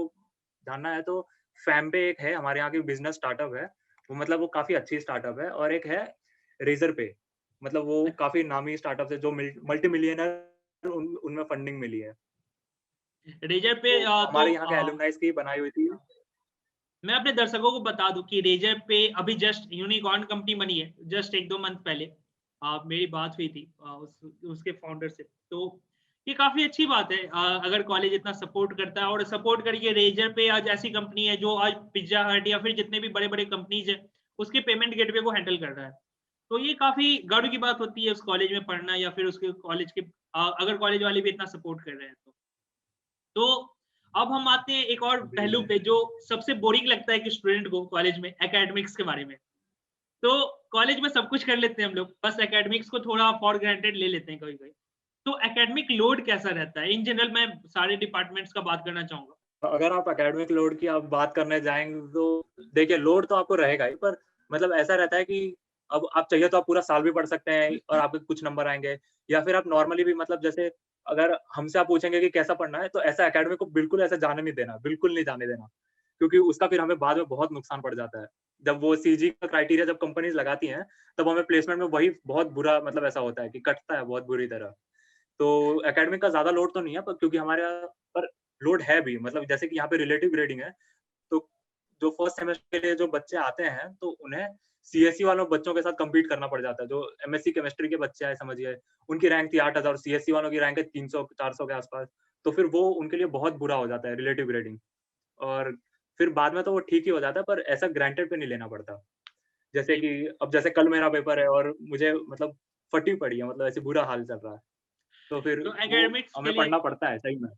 [SPEAKER 2] जानना है तो फैमपे एक है हमारे यहाँ की बिजनेस स्टार्टअप है, वो मतलब वो काफी अच्छी स्टार्टअप है, और एक है रेजर पे, मतलब वो काफी नामी स्टार्टअप है जो मल्टी मिलियनर उनमें फंडिंग मिली है।
[SPEAKER 1] रेजर पे
[SPEAKER 2] तो हमारे यहाँ के एलुमनाइज की बनाई हुई थी।
[SPEAKER 1] मैं अपने दर्शकों को बता दूं कि रेजर पे अभी जस्ट यूनिकॉर्न कंपनी बनी है, जस्ट 1-2 मंथ पहले मेरी बात हुई थी उसके फाउंडर से। तो ये काफी अच्छी बात है अगर कॉलेज इतना सपोर्ट करता है, और सपोर्ट करके रेजर पे आज ऐसी कंपनी है जो आज पिज्जा हट या फिर जितने भी बड़े बड़े कंपनीज है उसके पेमेंट गेटवे को हैंडल कर रहा है। तो ये काफी गर्व की बात होती है उस कॉलेज में पढ़ना, या फिर उसके कॉलेज के अगर कॉलेज वाले भी इतना सपोर्ट कर रहे हैं तो अब हम आते हैं एक और पहलू पे जो सबसे बोरिंग लगता है कि स्टूडेंट को कॉलेज में, एकेडमिक्स के बारे में। तो कॉलेज में सब कुछ कर लेते हैं हम लोग, बस एकेडमिक्स को थोड़ा फॉर ग्रांटेड ले लेते हैं कभी कभी। तो एकेडमिक लोड कैसा रहता है इन जनरल? मैं सारे डिपार्टमेंट्स का बात करना चाहूंगा।
[SPEAKER 2] अगर आप एकेडमिक लोड की आप बात करने जाएंगे तो देखिए लोड तो आपको रहेगा ही, पर मतलब ऐसा रहता है कि अब आप चाहिए तो आप पूरा साल भी पढ़ सकते हैं और आपके कुछ नंबर आएंगे, या फिर आप नॉर्मली भी, मतलब जैसे अगर हमसे आप पूछेंगे कि कैसा पढ़ना है, तो ऐसा एकेडमिक को बिल्कुल ऐसा जाने नहीं देना, बिल्कुल नहीं जाने देना, क्योंकि उसका फिर हमें बाद में बहुत नुकसान पड़ जाता है। जब वो सीजी का क्राइटेरिया जब कंपनीज लगाती हैं, तब हमें प्लेसमेंट में वही बहुत बुरा, मतलब ऐसा होता है कि कटता है बहुत बुरी तरह। तो एकेडमिक का ज्यादा लोड तो नहीं है, पर क्योंकि हमारे यहाँ पर लोड है भी, मतलब जैसे कि यहाँ पे रिलेटिव ग्रेडिंग है, तो जो फर्स्ट सेमेस्टर के लिए जो बच्चे आते हैं तो उन्हें सीएससी वालों बच्चों के साथ कम्पीट करना पड़ जाता है। जो एमएससी केमिस्ट्री के बच्चे आए समझिए, उनकी रैंक थी 8000, सीएससी वालों की रैंक है 300-400 के आसपास, तो फिर वो उनके लिए बहुत बुरा हो जाता है रिलेटिव ग्रेडिंग। और फिर बाद में तो वो ठीक ही हो जाता है, पर ऐसा ग्रांटेड पे नहीं लेना पड़ता। जैसे कि अब जैसे कल मेरा पेपर है और मुझे मतलब फटी पड़ी है, मतलब ऐसे बुरा हाल चल रहा है, तो फिर
[SPEAKER 1] तो
[SPEAKER 2] वो हमें पढ़ना पड़ता है सही में।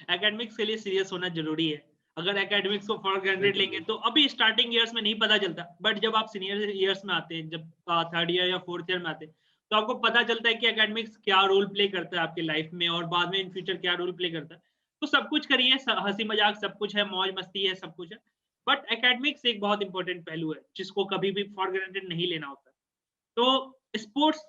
[SPEAKER 1] एकेडमिक्स के लिए सीरियस होना जरूरी है। अगर एकेडमिक्स को फॉर ग्रांटेड लेंगे तो अभी स्टार्टिंग ईयर्स में नहीं पता चलता, बट जब आप सीनियर ईयर्स में आते हैं, जब थर्ड ईयर या फोर्थ ईयर में आते हैं, तो आपको पता चलता है कि एकेडमिक्स क्या रोल प्ले करता है आपकी लाइफ में, और बाद में इन फ्यूचर क्या रोल प्ले करता है। तो सब कुछ करिए, हंसी मजाक सब कुछ है, मौज मस्ती है, सब कुछ है, बट एकेडमिक्स एक बहुत इंपॉर्टेंट पहलू है जिसको कभी भी फॉर ग्रांटेड नहीं लेना होता। तो स्पोर्ट्स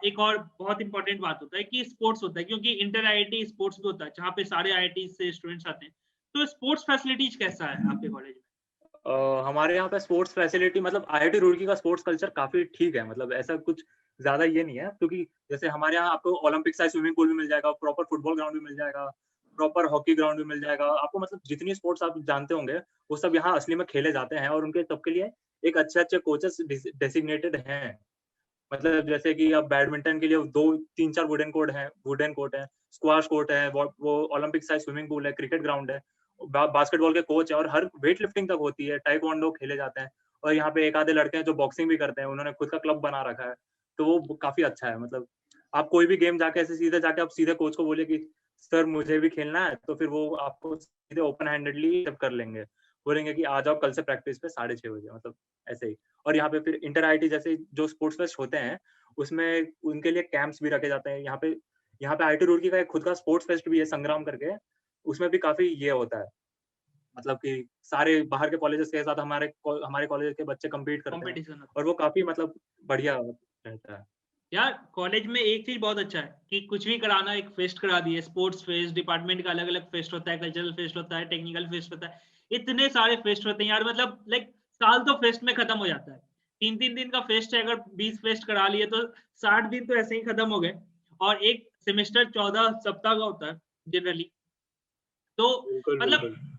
[SPEAKER 1] एक और बहुत इंपॉर्टेंट बात होता है कि स्पोर्ट्स होता है, क्योंकि इंटर आईआईटी स्पोर्ट्स भी होता है जहाँ पे सारे आईआईटी से स्टूडेंट्स आते हैं। तो स्पोर्ट्स फैसिलिटीज कैसा है आपके कॉलेज में?
[SPEAKER 2] हमारे यहाँ पे स्पोर्ट्स फैसिलिटी, मतलब आईआईटी रुड़की का स्पोर्ट्स कल्चर काफी ठीक है, मतलब ऐसा कुछ ज्यादा ये नहीं है, क्योंकि जैसे हमारे यहाँ आपको ओलंपिक साइज स्विमिंग पूल भी मिल जाएगा, प्रॉपर फुटबॉल ग्राउंड भी मिल जाएगा, प्रॉपर हॉकी ग्राउंड भी मिल जाएगा आपको, मतलब जितनी स्पोर्ट्स आप जानते होंगे वो सब यहाँ असली में खेले जाते हैं, और उनके सबके लिए एक अच्छे कोचेस डेसिग्नेटेड हैं। मतलब जैसे कि अब बैडमिंटन के लिए 2-3-4 वुडन कोर्ट है, स्क्वाश कोर्ट है, वो ओलंपिक साइज स्विमिंग पूल है, क्रिकेट ग्राउंड है, बास्केटबॉल के कोच है, और हर वेट लिफ्टिंग तक होती है, टाइक्वांडो खेले जाते हैं, और यहाँ पे एक आधे लड़के हैं जो बॉक्सिंग भी करते हैं, उन्होंने खुद का क्लब बना रखा है, तो वो काफी अच्छा है। मतलब आप कोई भी गेम जाके ऐसे सीधे जाके आप सीधे कोच को बोले कि सर मुझे भी खेलना है, तो फिर वो आपको सीधे ओपन हैंडेडली एक्सेप्ट कर लेंगे, बोलेंगे कि आ जाओ कल से प्रैक्टिस पे 6:30 बजे, मतलब ऐसे ही। और यहाँ पे फिर इंटर आईटी जैसे जो स्पोर्ट्स फेस्ट होते हैं उसमें उनके लिए कैंप्स भी रखे जाते हैं। यहाँ पे आईटी रुड़की का एक खुद का स्पोर्ट्स फेस्ट भी है, संग्राम करके, उसमें भी काफी ये होता है, मतलब कि सारे बाहर के कॉलेजेस के साथ हमारे कॉलेज के बच्चे कम्पीट करते हैं,
[SPEAKER 1] कॉम्पिटिशन
[SPEAKER 2] और वो काफी मतलब बढ़िया रहता है।
[SPEAKER 1] यार कॉलेज में एक चीज बहुत अच्छा है कि कुछ भी कराना, एक फेस्ट करा दिए, स्पोर्ट्स फेस्ट, डिपार्टमेंट का अलग अलग फेस्ट होता है, कल्चरल फेस्ट होता है, टेक्निकल फेस्ट होता है, इतने सारे फेस्ट होते हैं यार, मतलब लाइक साल तो फेस्ट में खत्म हो जाता है। 3-3 दिन का फेस्ट है, अगर 20 फेस्ट करा लिए तो 60 दिन तो ऐसे ही खत्म हो गए। और एक सेमेस्टर 14 सप्ताह का होता है जनरली, तो
[SPEAKER 2] बिल्कुल
[SPEAKER 1] मतलब
[SPEAKER 2] बिल्कुल।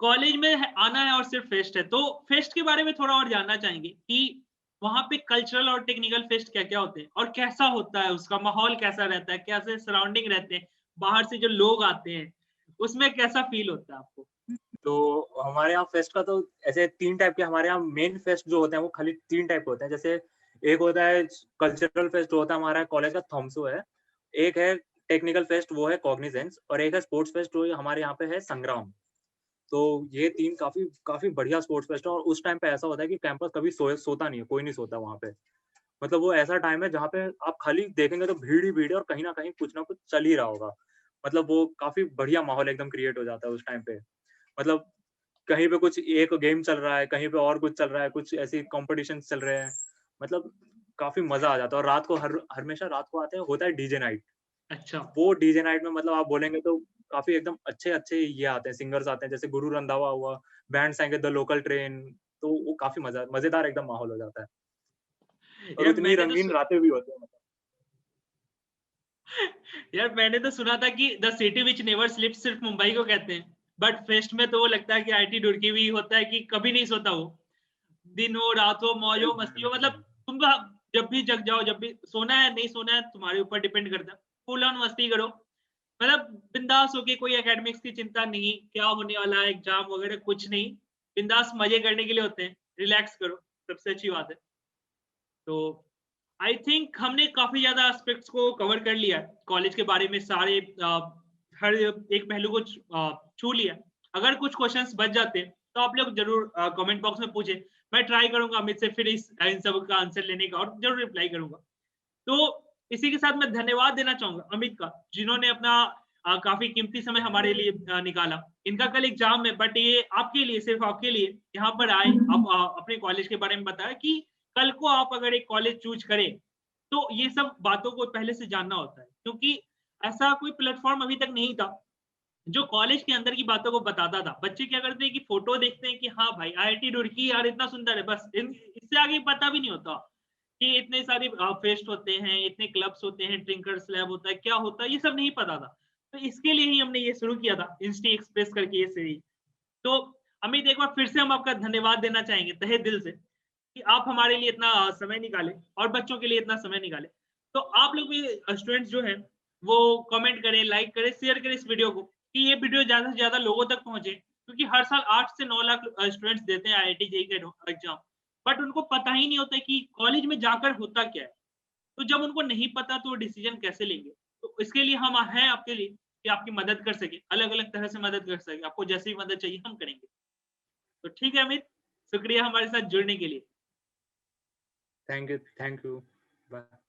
[SPEAKER 1] कॉलेज में आना है और सिर्फ फेस्ट है, तो फेस्ट के बारे में थोड़ा और जानना चाहेंगे कि वहां पे कल्चरल और टेक्निकल फेस्ट क्या क्या होते हैं और कैसा होता है, उसका माहौल कैसा रहता है, कैसे सराउंडिंग रहते हैं, बाहर से जो लोग आते हैं उसमें कैसा फील होता है आपको?
[SPEAKER 2] तो हमारे यहाँ फेस्ट का तो ऐसे 3 टाइप के हमारे यहाँ मेन फेस्ट जो होते हैं वो खाली 3 टाइप के होते हैं। जैसे एक होता है कल्चरल फेस्ट जो होता है हमारा कॉलेज का थॉमसो है। एक है टेक्निकल फेस्ट वो है कॉग्निजेंस और एक है स्पोर्ट्स फेस्ट जो हमारे यहाँ पे है संग्राम। तो ये 3 काफ़ी काफ़ी बढ़िया स्पोर्ट्स फेस्ट है और उस टाइम पे ऐसा होता है कि कैंपस कभी सोता नहीं है, कोई नहीं सोता वहाँ पे। मतलब वो ऐसा टाइम है जहाँ पे आप खाली देखेंगे तो भीड़ ही भीड़ है और कहीं न कहीं कुछ ना कुछ चल ही रहा होगा। मतलब वो काफ़ी बढ़िया माहौल एकदम क्रिएट हो जाता है उस टाइम पे। मतलब कहीं पे कुछ एक गेम चल रहा है, कहीं पे और कुछ चल रहा है, कुछ ऐसे कॉम्पिटिशन्स चल रहे हैं। मतलब काफ़ी मज़ा आ जाता है और रात को हमेशा रात को आते हैं होता है डीजे नाइट।
[SPEAKER 1] अच्छा।
[SPEAKER 2] वो डीजे नाइट में मतलब आप बोलेंगे तो काफ़ी एकदम अच्छे-अच्छे ये आते हैं, सिंगर्स आते हैं, जैसे गुरु रंधावा हुआ, बैंड्स आएँगे द लोकल ट्रेन, तो वो काफ़ी मज़ेदार एकदम माहौल हो जाता है और
[SPEAKER 1] यार
[SPEAKER 2] उतनी
[SPEAKER 1] मैंने तो
[SPEAKER 2] रंगीन रातें भी होती हैं मतलब।
[SPEAKER 1] यार मैंने तो सुना था कि the city which never sleep सिर्फ मुंबई को कहते हैं, बट फेस्ट में तो वो लगता है कि आईटी रुड़की भी होता है कि कभी नहीं सोता वो, दिन हो रात हो मौज हो मस्ती हो, मतलब तुम जब भी जग जाओ, जब भी सोना है नहीं सोना है तुम्हारे ऊपर डिपेंड करता है, फुल ऑन मस्ती करो, मतलब बिंदास होके, कोई एकेडमिक्स की चिंता नहीं, क्या होने वाला है एग्जाम वगैरह कुछ नहीं, बिंदास मजे करने के लिए होते हैं, रिलैक्स करो, सबसे अच्छी बात है। तो आई थिंक हमने काफ़ी ज़्यादा एस्पेक्ट्स को कवर कर लिया है, कॉलेज के बारे में सारे हर एक पहलू को छू लिया। अगर कुछ क्वेश्चंस बच जाते हैं, तो आप लोग ज़रूर कमेंट बॉक्स में पूछें। मैं ट्राई करूँगा अमित से फिर इन सब का आंसर लेने का और ज़रूर रिप्लाई करूँगा। तो इसी के साथ मैं धन्यवाद देना चाहूँगा अमित का, जिन्होंने अपना काफ़ी कीमती समय हमारे लिए निकाला। इनका कल एग्ज़ाम है, बट ये आपके लिए, सिर्फ़ आपके लिए यहाँ पर आए, आप अपने कॉलेज के बारे में बताया कि कल को आप अगर एक कॉलेज चूज़ करें, तो ये सब बातों को पहले से जानना होता है, क्योंकि ऐसा कोई प्लेटफ़ॉर्म अभी तक नहीं था, जो कॉलेज के अंदर की बातों को बताता था। बच्चे क्या करते हैं कि फ़ोटो देखते हैं कि हाँ भाई, आईआईटी रुड़की यार इतना सुंदर है, बस इससे आगे पता भी नहीं होता कि इतने सारे फेस्ट होते हैं, इतने क्लब्स होते हैं, ड्रिंकर्स लैब होता है, क्या होता है, ये सब नहीं पता था। तो इसके लिए ही हमने ये शुरू किया था, इंस्टी एक्सप्रेस करके ये सीरीज़। तो अमित, एक बार फिर से हम आपका धन्यवाद देना चाहेंगे तहे दिल से कि आप हमारे लिए इतना समय निकाले और बच्चों के लिए इतना समय निकाले। तो आप लोग भी स्टूडेंट्स जो हैं, वो कमेंट करें, लाइक करें, शेयर करें इस वीडियो को कि ये वीडियो ज़्यादा से ज़्यादा लोगों तक पहुँचे, क्योंकि हर साल 8 से 9 लाख स्टूडेंट्स देते हैं आईआईटी जेईई का एग्ज़ाम, बट उनको पता ही नहीं होता है कि कॉलेज में जाकर होता क्या है। तो जब उनको नहीं पता तो वो डिसीज़न कैसे लेंगे? तो इसके लिए हम हैं आपके लिए कि आपकी मदद कर सकें, अलग-अलग तरह से मदद कर सकें। आपको जैसी मदद चाहिए हम करेंगे। तो ठीक है अमित, शुक्रिया हमारे साथ जुड़ने के लिए।
[SPEAKER 2] Thank you, bye.